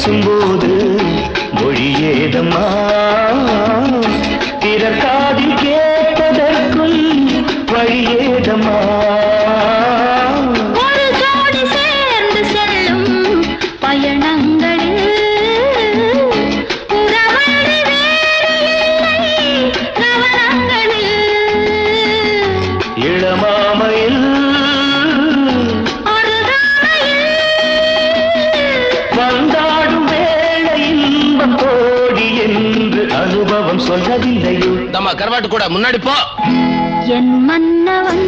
பேசும்போது மொழியேதம்மா பிறக்காதில் கேட்பதற்கும் வழியேதம்மா ஒரு ஜோடி சேர்ந்து செல்லும் பயணங்களில் உறவழி வேறு இல்லை கவனங்களில் இளமாமையில் வந்தாடும் வேளை இன்பம் கோடி என்று அனுபவம் சொல்லவில்லையோ தம்மா கரவாட்டு கூட முன்னாடி போ என் மன்னவன்